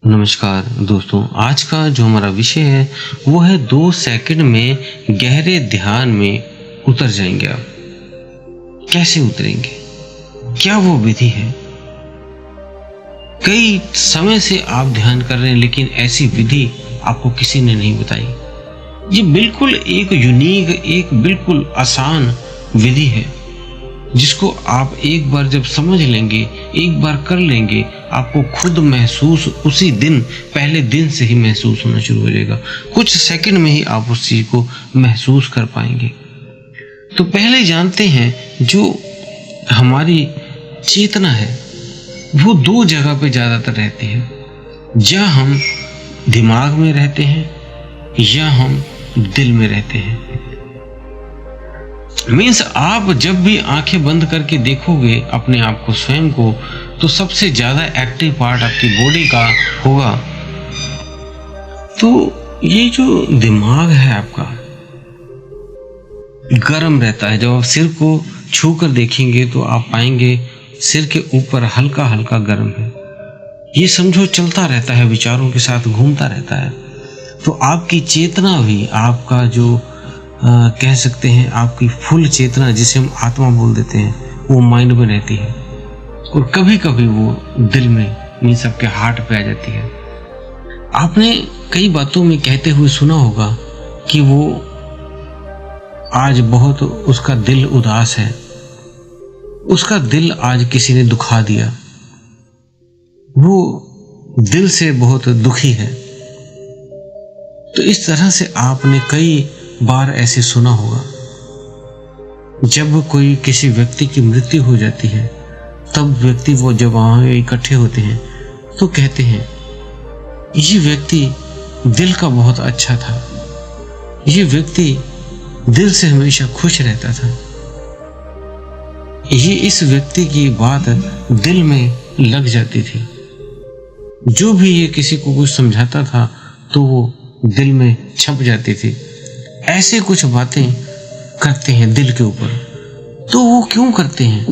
नमस्कार दोस्तों, आज का जो हमारा विषय है वो है 2 सेकंड में गहरे ध्यान में उतर जाएंगे आप। कैसे उतरेंगे? क्या वो विधि है? कई समय से आप ध्यान कर रहे हैं लेकिन ऐसी विधि आपको किसी ने नहीं बताई। ये बिल्कुल एक यूनिक, एक बिल्कुल आसान विधि है जिसको आप एक बार जब समझ लेंगे, एक बार कर लेंगे, आपको खुद महसूस उसी दिन, पहले दिन से ही महसूस होना शुरू हो जाएगा। कुछ सेकंड में ही आप उस चीज को महसूस कर पाएंगे। तो पहले जानते हैं, जो हमारी चेतना है वो 2 जगह पे ज्यादातर रहती है। या हम दिमाग में रहते हैं या हम दिल में रहते हैं। मीन्स आप जब भी आंखें बंद करके देखोगे अपने आप को, स्वयं को, तो सबसे ज्यादा एक्टिव पार्ट आपकी बॉडी का होगा। तो ये जो दिमाग है आपका गर्म रहता है। जब आप सिर को छू कर देखेंगे तो आप पाएंगे सिर के ऊपर हल्का हल्का गर्म है। ये समझो चलता रहता है, विचारों के साथ घूमता रहता है। तो आपकी चेतना भी, आपका जो कह सकते हैं आपकी फुल चेतना, जिसे हम आत्मा बोल देते हैं, वो माइंड में रहती है और कभी कभी वो दिल में, मीन्स आपके हार्ट पे आ जाती है। आपने कई बातों में कहते हुए सुना होगा कि वो आज बहुत, उसका दिल उदास है, उसका दिल आज किसी ने दुखा दिया, वो दिल से बहुत दुखी है। तो इस तरह से आपने कई बार ऐसे सुना होगा। जब कोई किसी व्यक्ति की मृत्यु हो जाती है तब व्यक्ति, वो जब वहां इकट्ठे होते हैं तो कहते हैं ये व्यक्ति दिल का बहुत अच्छा था, ये व्यक्ति दिल से हमेशा खुश रहता था, ये इस व्यक्ति की बात दिल में लग जाती थी, जो भी ये किसी को कुछ समझाता था तो वो दिल में छप जाती थी। ऐसे कुछ बातें करते हैं दिल के ऊपर। तो वो क्यों करते हैं?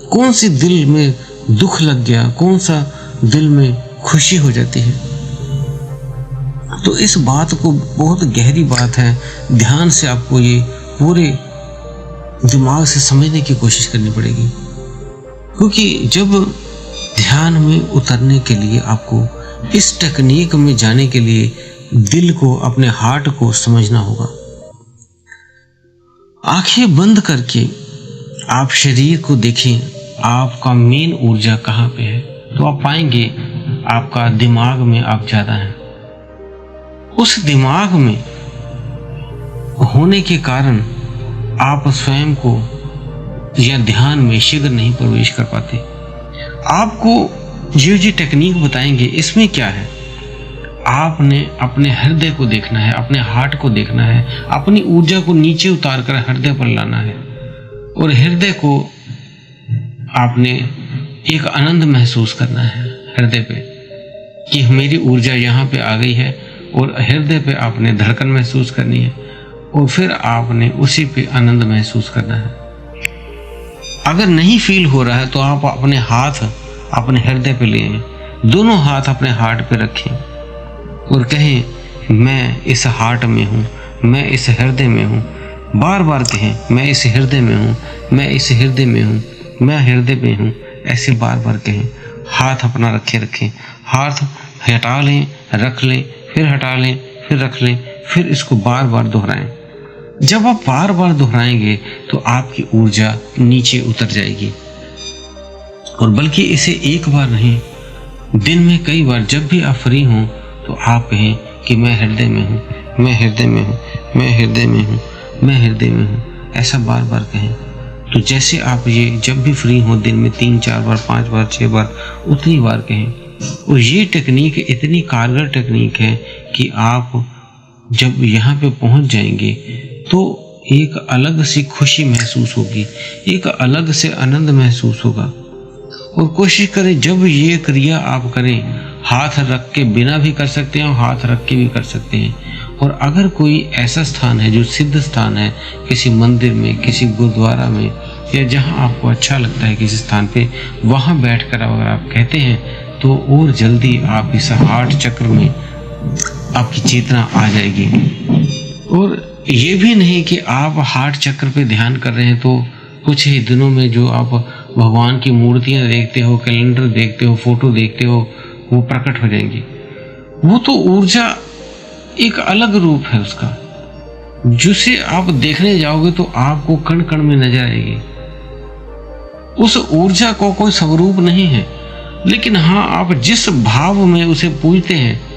कौन सी दिल में दुख लग गया, कौन सा दिल में खुशी हो जाती है? तो इस बात को, बहुत गहरी बात है, ध्यान से आपको ये पूरे दिमाग से समझने की कोशिश करनी पड़ेगी। क्योंकि जब ध्यान में उतरने के लिए, आपको इस टेक्निक में जाने के लिए दिल को, अपने हार्ट को समझना होगा। आंखें बंद करके आप शरीर को देखें, आपका मेन ऊर्जा कहाँ पे है, तो आप पाएंगे आपका दिमाग में आप ज्यादा हैं। उस दिमाग में होने के कारण आप स्वयं को या ध्यान में शीघ्र नहीं प्रवेश कर पाते। आपको जो टेक्निक बताएंगे, इसमें क्या है, आपने अपने हृदय को देखना है, अपने हार्ट को देखना है, अपनी ऊर्जा को नीचे उतार कर हृदय पर लाना है और हृदय को आपने एक आनंद महसूस करना है हृदय पे, कि मेरी ऊर्जा यहाँ पे आ गई है, और हृदय पे आपने धड़कन महसूस करनी है और फिर आपने उसी पे आनंद महसूस करना है। अगर नहीं फील हो रहा है तो आप अपने हाथ अपने हृदय पे ले आएं, दोनों हाथ अपने हार्ट पे रखें और कहें मैं इस हार्ट में हूँ, मैं इस हृदय में हूँ। बार बार कहें मैं इस हृदय में हूँ, मैं इस हृदय में हूँ, मैं हृदय में हूँ। ऐसे बार बार कहें। हाथ अपना रखें, हाथ हटा लें, रख लें, फिर हटा लें, फिर रख लें, फिर इसको बार बार दोहराएं। जब आप बार बार दोहराएंगे तो आपकी ऊर्जा नीचे उतर जाएगी। और बल्कि इसे एक बार नहीं, दिन में कई बार, जब भी आप फ्री हों तो आप कहें कि मैं हृदय में हूँ, मैं हृदय में हूँ, मैं हृदय में हूँ, मैं हृदय में हूँ। ऐसा बार बार कहें। तो जैसे आप ये जब भी फ्री हो, दिन में 3-4 बार, 5 बार, 6 बार, उतनी बार कहें। और ये टेक्निक इतनी कारगर टेक्निक है कि आप जब यहाँ पे पहुँच जाएंगे तो एक अलग सी खुशी महसूस होगी, एक अलग से आनंद महसूस होगा। और कोशिश करें जब ये क्रिया आप करें, हाथ रख के बिना भी कर सकते हैं और हाथ रख के भी कर सकते हैं। और अगर कोई ऐसा स्थान है जो सिद्ध स्थान है, किसी मंदिर में, किसी गुरुद्वारा में, या जहां आपको अच्छा लगता है किसी स्थान पे, वहां बैठकर अगर आप कहते हैं तो और जल्दी आप इस हार्ट चक्र में आपकी चेतना आ जाएगी। और ये भी नहीं कि आप हार्ट चक्र पे ध्यान कर रहे हैं तो कुछ ही दिनों में जो आप भगवान की मूर्तियां देखते हो, कैलेंडर देखते हो, फोटो देखते हो, वो प्रकट हो जाएंगी। वो तो ऊर्जा एक अलग रूप है उसका, जिसे आप देखने जाओगे तो आपको कण कण में नजर आएगी। उस ऊर्जा को कोई स्वरूप नहीं है, लेकिन हाँ, आप जिस भाव में उसे पूजते हैं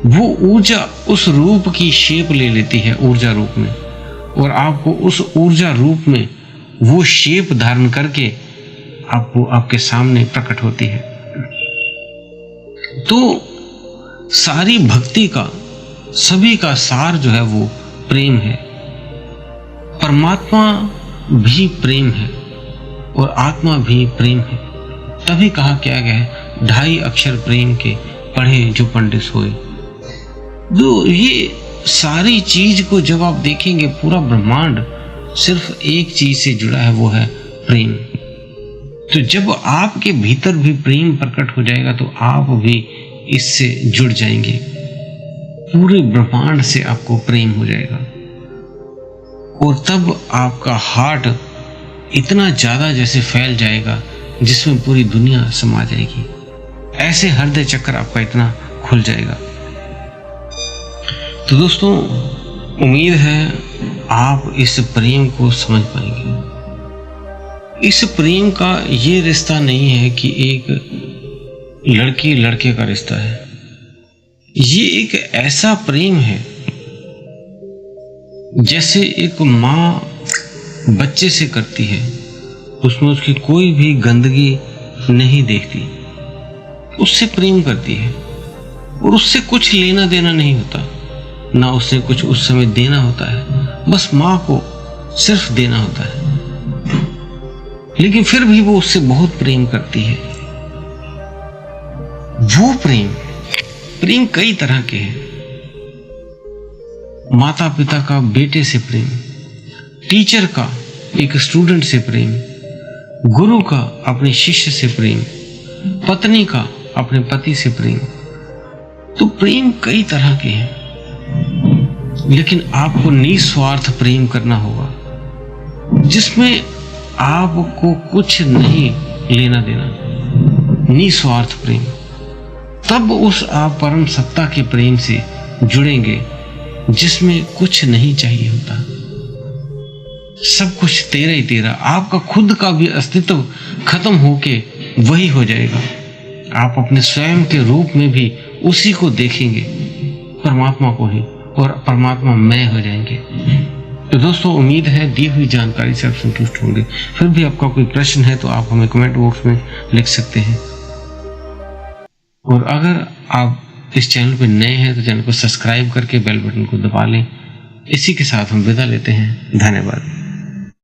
वो ऊर्जा उस रूप की शेप ले लेती है ऊर्जा रूप में, और आपको उस ऊर्जा रूप में वो शेप धारण करके आपको आपके सामने प्रकट होती है। तो सारी भक्ति का, सभी का सार जो है वो प्रेम है। परमात्मा भी प्रेम है और आत्मा भी प्रेम है। तभी कहा क्या गया है, 2.5 अक्षर प्रेम के पढ़े जो पंडित होए। जो ये सारी चीज को जब आप देखेंगे, पूरा ब्रह्मांड सिर्फ एक चीज से जुड़ा है, वो है प्रेम। तो जब आपके भीतर भी प्रेम प्रकट हो जाएगा तो आप भी इससे जुड़ जाएंगे। पूरे ब्रह्मांड से आपको प्रेम हो जाएगा और तब आपका हार्ट इतना ज्यादा जैसे फैल जाएगा जिसमें पूरी दुनिया समा जाएगी। ऐसे हृदय चक्र आपका इतना खुल जाएगा। तो दोस्तों, उम्मीद है आप इस प्रेम को समझ पाएंगे। इस प्रेम का ये रिश्ता नहीं है कि एक लड़की लड़के का रिश्ता है। ये एक ऐसा प्रेम है जैसे एक माँ बच्चे से करती है, उसमें उसकी कोई भी गंदगी नहीं देखती, उससे प्रेम करती है और उससे कुछ लेना देना नहीं होता, ना उससे कुछ उस समय देना होता है, बस माँ को सिर्फ देना होता है। लेकिन फिर भी वो उससे बहुत प्रेम करती है। वो प्रेम कई तरह के हैं। माता पिता का बेटे से प्रेम, टीचर का एक स्टूडेंट से प्रेम, गुरु का अपने शिष्य से प्रेम, पत्नी का अपने पति से प्रेम। तो प्रेम कई तरह के हैं, लेकिन आपको निस्वार्थ प्रेम करना होगा जिसमें आपको कुछ नहीं लेना देना, निस्वार्थ प्रेम। तब उस आप परम सत्ता के प्रेम से जुड़ेंगे जिसमें कुछ नहीं चाहिए होता, सब कुछ तेरा ही तेरा। आपका खुद का भी अस्तित्व खत्म होके वही हो जाएगा। आप अपने स्वयं के रूप में भी उसी को देखेंगे, परमात्मा को ही, और परमात्मा मय हो जाएंगे। तो दोस्तों, उम्मीद है दी हुई जानकारी से आप संतुष्ट होंगे। फिर भी आपका कोई प्रश्न है तो आप हमें कमेंट बॉक्स में लिख सकते हैं। और अगर आप इस चैनल पर नए हैं तो चैनल को सब्सक्राइब करके बेल बटन को दबा लें। इसी के साथ हम विदा लेते हैं। धन्यवाद।